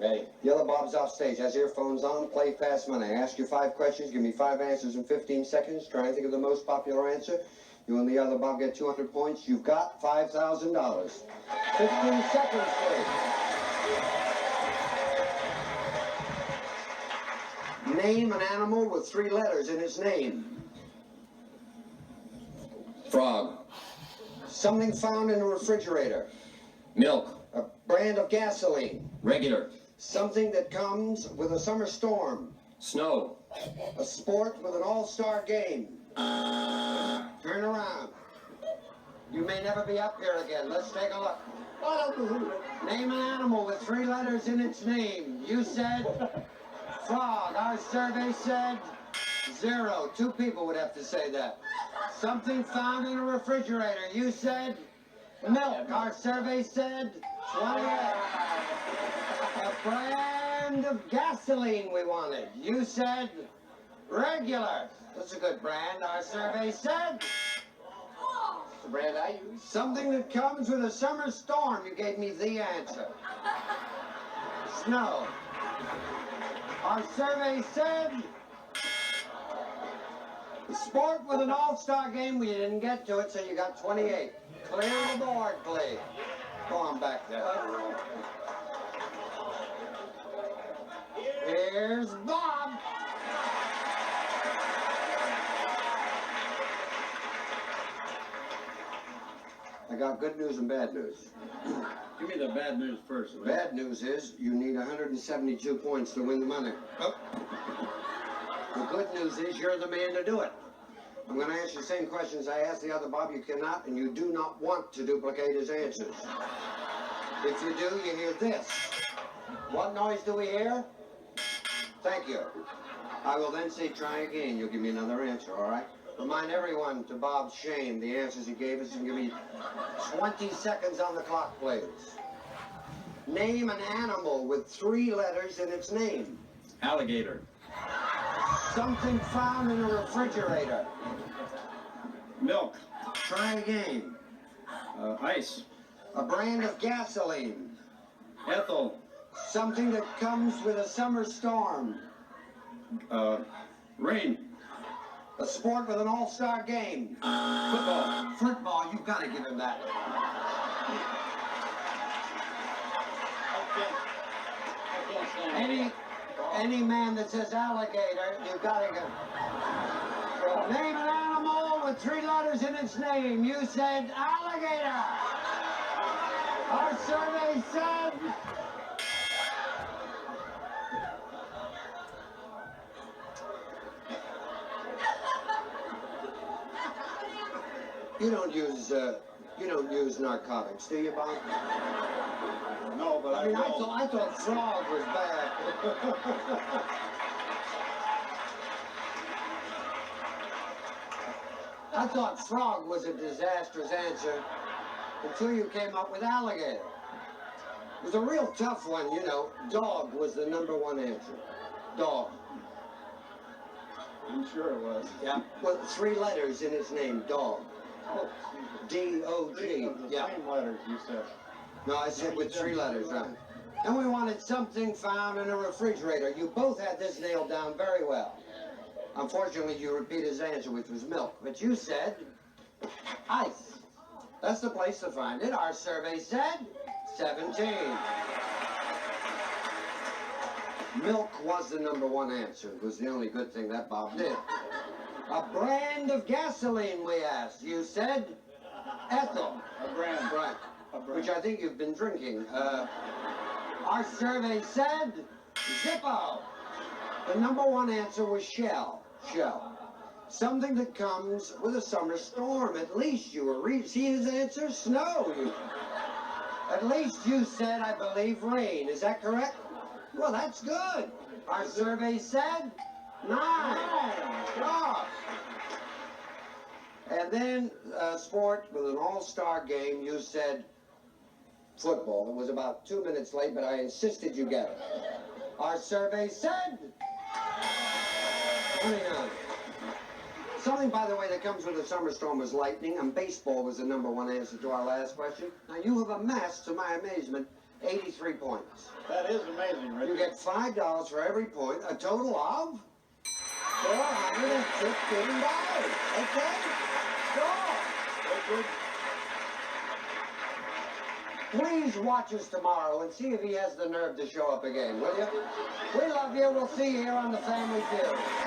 Ready. Yellow Bob's off stage. Has earphones on. Play Fast Money. I ask you 5 questions. Give me 5 answers in 15 seconds. Try and think of the most popular answer. You and the other Bob get 200 points. You've got $5,000. 15 seconds, please. Name an animal with 3 letters in its name. Frog. Something found in a refrigerator. Milk. A brand of gasoline. Regular. Something that comes with a summer storm. Snow. A sport with an all-star game. Turn around. You may never be up here again. Let's take a look. Name an animal with 3 letters in its name. You said frog. Our survey said 0. 2 people would have to say that. Something found in a refrigerator. You said milk. Our survey said 28. A brand of gasoline we wanted. You said regular. That's a good brand. Our survey said The brand I use. something that comes with a summer storm. You gave me the answer. Snow. Our survey said the sport with an all-star game. We didn't get to it, so you got 28. Clear the board, please. Go on back there. Here's Bob. I got good news and bad news. Give me the bad news first. The bad news is you need 172 points to win the money. Oh. The good news is you're the man to do it. I'm going to ask you the same questions I asked the other Bob. You cannot and you do not want to duplicate his answers. If you do, you hear this. What noise do we hear? Thank you. I will then say try again. You'll give me another answer, all right? Remind everyone, to Bob's shame, the answers he gave us, and give me 20 seconds on the clock, please. Name an animal with 3 letters in its name. Alligator. Something found in a refrigerator. Milk. Try again. Ice. A brand of gasoline. Ethel. Something that comes with a summer storm. Rain. A sport with an all-star game. Football. Football, you've got to give him that. Any man that says alligator, you've got to give. Name an animal with 3 letters in its name. You said alligator. Our survey said you don't use narcotics, do you, Bob? No, but I mean, I thought frog was bad. I thought frog was a disastrous answer until you came up with alligator. It was a real tough one, you know. Dog was the #1 answer. Dog. I'm sure it was. Yeah. Well, 3 letters in its name, dog. Oh, D-O-G. Yeah. Same letters you said. No, I said with 3 letters, right? And we wanted something found in a refrigerator. You both had this nailed down very well. Unfortunately, you repeated his answer, which was milk. But you said ice. That's the place to find it. Our survey said 17. Milk was the #1 answer. It was the only good thing that Bob did. A brand of gasoline, we asked. You said Ethel. A brand. Right. A brand. Which I think you've been drinking. Our survey said Zippo. The #1 answer was Shell. Shell. Something that comes with a summer storm. At least you were see his answer? Snow. At least you said, I believe, rain. Is that correct? Well, that's good. Our survey said 9. Gosh. And then sport with an all-star game, you said football. It was about 2 minutes late, but I insisted you get it. Our survey said 29. Something, by the way, that comes with a summer storm was lightning, and baseball was the #1 answer to our last question. Now, you have amassed, to my amazement, 83 points. That is amazing, Richard. You get $5 for every point, a total of $415. Okay? Go! Richard, Please watch us tomorrow and see if he has the nerve to show up again, will you? We love you. We'll see you here on the Family Feud.